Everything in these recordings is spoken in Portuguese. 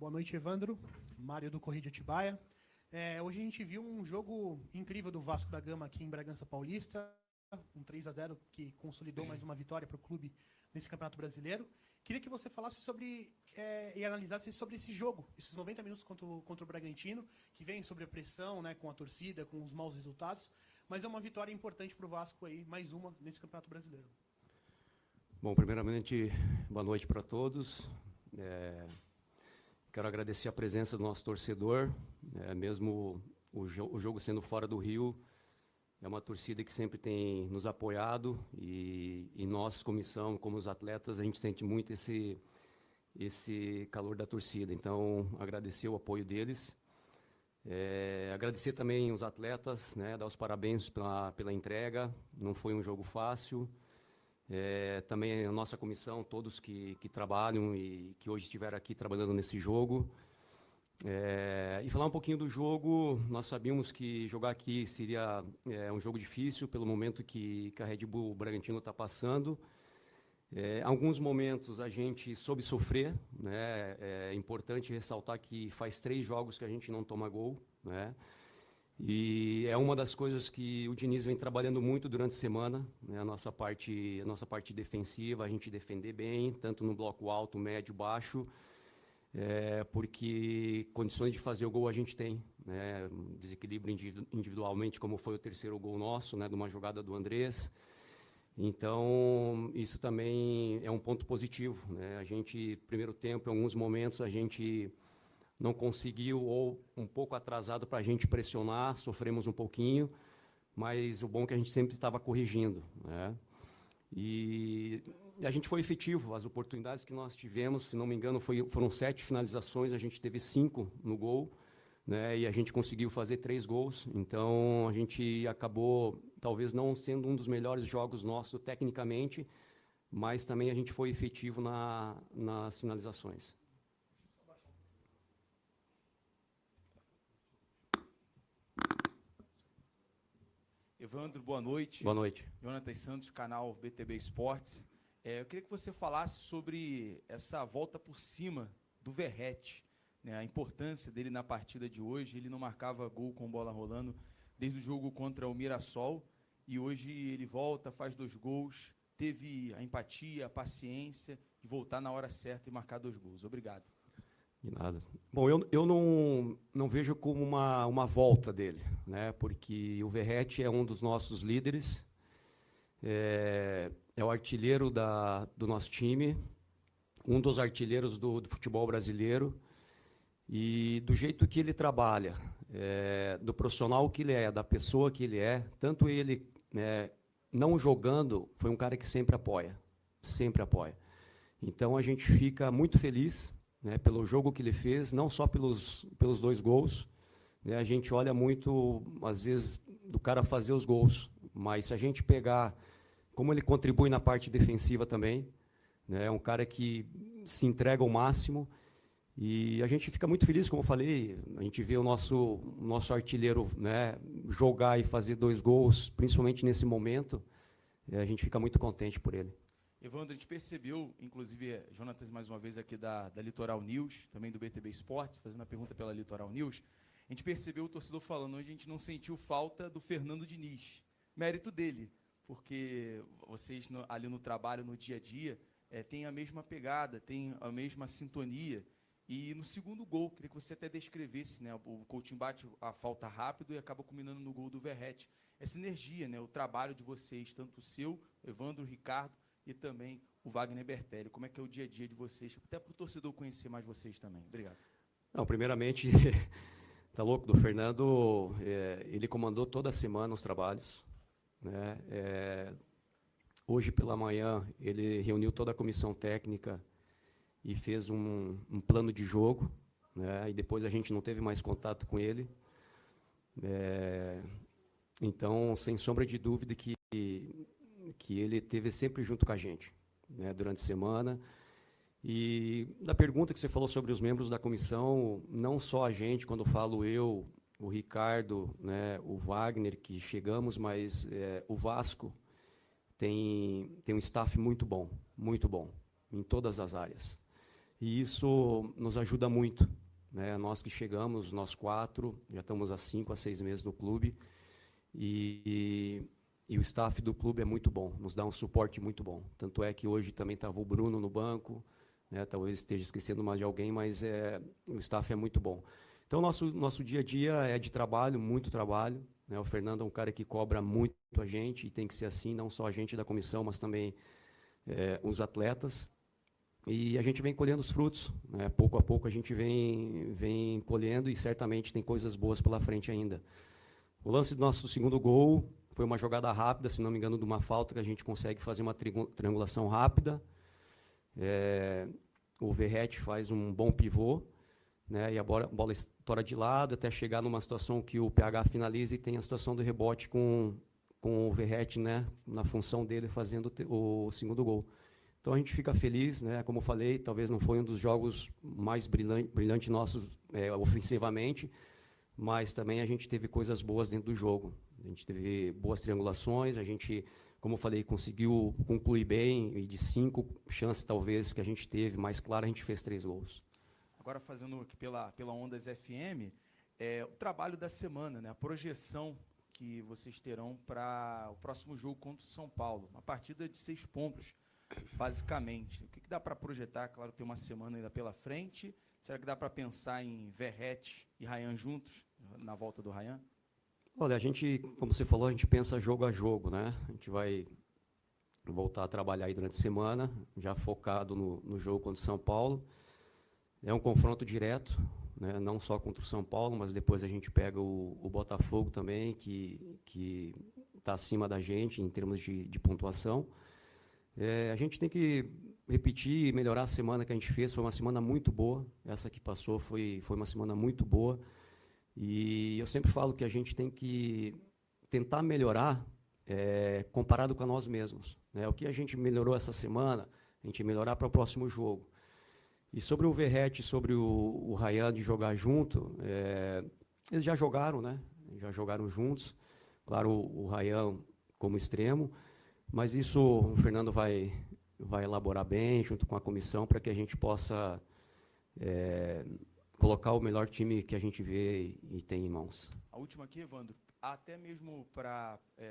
Boa noite, Evandro. Mário do Correio de Atibaia. Hoje a gente viu um jogo incrível do Vasco da Gama aqui em Bragança Paulista, um 3-0 que consolidou mais uma vitória para o clube nesse Campeonato Brasileiro. Queria que você falasse sobre e analisasse sobre esse jogo, esses 90 minutos contra o Bragantino, que vem sobre a pressão, né, com a torcida, com os maus resultados, mas é uma vitória importante para o Vasco aí, mais uma nesse Campeonato Brasileiro. Bom, primeiramente, boa noite para todos. Quero agradecer a presença do nosso torcedor, mesmo o jogo sendo fora do Rio, é uma torcida que sempre tem nos apoiado e nós, comissão, como os atletas, a gente sente muito esse calor da torcida. Então, agradecer o apoio deles. Agradecer também os atletas, né, dar os parabéns pela entrega, não foi um jogo fácil. Também a nossa comissão, todos que trabalham e que hoje estiveram aqui trabalhando nesse jogo. E falar um pouquinho do jogo, nós sabíamos que jogar aqui seria um jogo difícil pelo momento que a Red Bull Bragantino está passando. Alguns momentos a gente soube sofrer, né? É importante ressaltar que faz 3 jogos que a gente não toma gol, né? E é uma das coisas que o Diniz vem trabalhando muito durante a semana, né? A nossa parte defensiva, a gente defender bem, tanto no bloco alto, médio, baixo, porque condições de fazer o gol a gente tem, né? Desequilíbrio individualmente, como foi o 3º gol nosso, né? De uma jogada do Andrés. Então, isso também é um ponto positivo, né? A gente, primeiro tempo, em alguns momentos, a gente não conseguiu, ou um pouco atrasado para a gente pressionar, sofremos um pouquinho, mas o bom é que a gente sempre estava corrigindo, né? E a gente foi efetivo, as oportunidades que nós tivemos, se não me engano, foram 7 finalizações, a gente teve 5 no gol, né? E a gente conseguiu fazer 3 gols, então a gente acabou, talvez não sendo um dos melhores jogos nossos tecnicamente, mas também a gente foi efetivo nas finalizações. Evandro, boa noite. Boa noite. Jonatas Santos, canal BTB Esportes. Eu queria que você falasse sobre essa volta por cima do Verratti, né, a importância dele na partida de hoje. Ele não marcava gol com bola rolando desde o jogo contra o Mirassol, e hoje ele volta, faz 2 gols, teve a empatia, a paciência de voltar na hora certa e marcar 2 gols. Obrigado. De nada. Bom, eu não vejo como uma volta dele, né? Porque o Verratti é um dos nossos líderes, é o artilheiro do nosso time, um dos artilheiros do futebol brasileiro, e do jeito que ele trabalha, do profissional que ele é, da pessoa que ele é, tanto ele, né, não jogando, foi um cara que sempre apoia, sempre apoia. Então a gente fica muito feliz, né, pelo jogo que ele fez, não só pelos 2 gols, né? A gente olha muito, às vezes, do cara fazer os gols, mas se a gente pegar como ele contribui na parte defensiva também, né, é um cara que se entrega ao máximo, e a gente fica muito feliz, como eu falei, a gente vê o nosso artilheiro, né, jogar e fazer 2 gols, principalmente nesse momento, a gente fica muito contente por ele. Evandro, a gente percebeu, inclusive, Jonatas, mais uma vez aqui da Litoral News, também do BTB Esportes, fazendo a pergunta pela Litoral News, a gente percebeu o torcedor falando hoje, a gente não sentiu falta do Fernando Diniz. Mérito dele, porque vocês ali no trabalho, no dia a dia, têm a mesma pegada, têm a mesma sintonia. E no 2º gol, queria que você até descrevesse, né? O Coutinho bate a falta rápido e acaba culminando no gol do Verratti. Essa energia, né? O trabalho de vocês, tanto o seu, Evandro, o Ricardo, e também o Wagner Bertelli. Como é que é o dia a dia de vocês? Até para o torcedor conhecer mais vocês também. Obrigado. Não, primeiramente, tá louco, do Fernando, ele comandou toda a semana os trabalhos, né? Hoje pela manhã ele reuniu toda a comissão técnica e fez um plano de jogo, né? E depois a gente não teve mais contato com ele. Então, sem sombra de dúvida que ele esteve sempre junto com a gente, né, durante a semana. E da pergunta que você falou sobre os membros da comissão, não só a gente, quando falo eu, o Ricardo, né, o Wagner, que chegamos, mas o Vasco tem um staff muito bom, em todas as áreas. e isso nos ajuda muito, né? Nós que chegamos, nós 4, já estamos há 5 a 6 meses no clube, e o staff do clube é muito bom, nos dá um suporte muito bom. Tanto é que hoje também estava o Bruno no banco, né? Talvez esteja esquecendo mais de alguém, mas o staff é muito bom. Então, nosso dia a dia é de trabalho, muito trabalho, né? O Fernando é um cara que cobra muito a gente, e tem que ser assim, não só a gente da comissão, mas também os atletas. E a gente vem colhendo os frutos, né? Pouco a pouco a gente vem colhendo, e certamente tem coisas boas pela frente ainda. O lance do nosso segundo gol foi uma jogada rápida, se não me engano, de uma falta, que a gente consegue fazer uma triangulação rápida. O Verratti faz um bom pivô, né, e a bola estoura de lado até chegar numa situação que o PH finaliza, e tem a situação do rebote com o Verratti, né, na função dele, fazendo o segundo gol. Então a gente fica feliz, né, como eu falei, talvez não foi um dos jogos mais brilhantes nossos ofensivamente, mas também a gente teve coisas boas dentro do jogo. A gente teve boas triangulações, a gente, como eu falei, conseguiu concluir bem, e de 5 chances talvez que a gente teve, mais claro, a gente fez 3 gols. Agora, fazendo aqui pela Ondas FM, o trabalho da semana, né, a projeção que vocês terão para o próximo jogo contra o São Paulo. Uma partida de 6 pontos, basicamente. O que dá para projetar? Claro que tem uma semana ainda pela frente. Será que dá para pensar em Verratti e Ryan juntos, na volta do Ryan? Olha, a gente, como você falou, a gente pensa jogo a jogo, né? A gente vai voltar a trabalhar aí durante a semana, já focado no jogo contra o São Paulo. É um confronto direto, né? Não só contra o São Paulo, mas depois a gente pega o Botafogo também, que está acima da gente em termos de pontuação. A gente tem que repetir e melhorar a semana que a gente fez. Foi uma semana muito boa. Essa que passou foi uma semana muito boa. E eu sempre falo que a gente tem que tentar melhorar comparado com nós mesmos, né? O que a gente melhorou essa semana, a gente melhorar para o próximo jogo. E sobre o Verratti, sobre o Ryan de jogar junto, eles já jogaram, né? Já jogaram juntos. Claro, o Ryan como extremo, mas isso o Fernando vai elaborar bem, junto com a comissão, para que a gente possa colocar o melhor time que a gente vê e tem em mãos. A última aqui, Evandro, até mesmo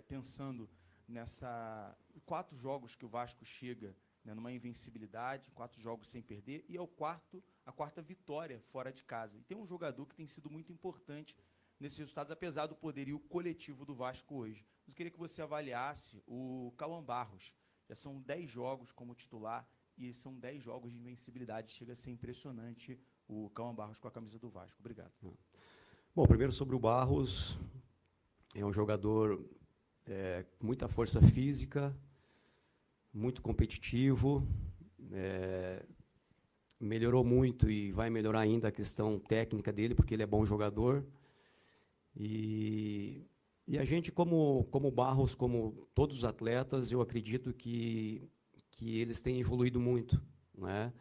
pensando nessa 4 jogos que o Vasco chega, né, numa invencibilidade, 4 jogos sem perder, e a quarta vitória fora de casa. E tem um jogador que tem sido muito importante nesses resultados, apesar do poderio coletivo do Vasco hoje. Eu queria que você avaliasse o Cauã Barros. Já são 10 jogos como titular, e são 10 jogos de invencibilidade. Chega a ser impressionante o Cauã Barros com a camisa do Vasco. Obrigado. Bom, primeiro sobre o Barros, é um jogador com muita força física, muito competitivo, melhorou muito e vai melhorar ainda a questão técnica dele, porque ele é bom jogador. E a gente, como Barros, como todos os atletas, eu acredito que eles têm evoluído muito, né?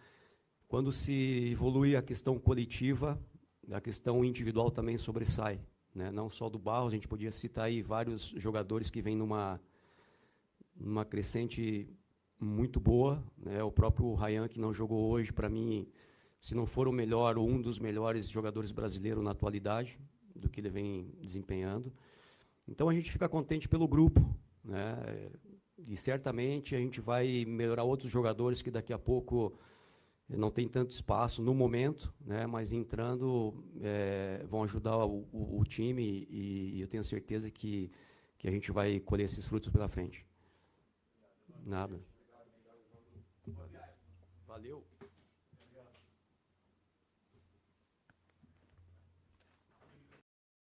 Quando se evolui a questão coletiva, a questão individual também sobressai, né? Não só do Barros, a gente podia citar aí vários jogadores que vêm numa crescente muito boa, né? O próprio Ryan, que não jogou hoje, para mim, se não for o melhor ou um dos melhores jogadores brasileiros na atualidade, do que ele vem desempenhando. Então a gente fica contente pelo grupo, né? E certamente a gente vai melhorar outros jogadores que daqui a pouco não tem tanto espaço no momento, né? Mas entrando vão ajudar o time, e eu tenho certeza que a gente vai colher esses frutos pela frente. Nada. Valeu.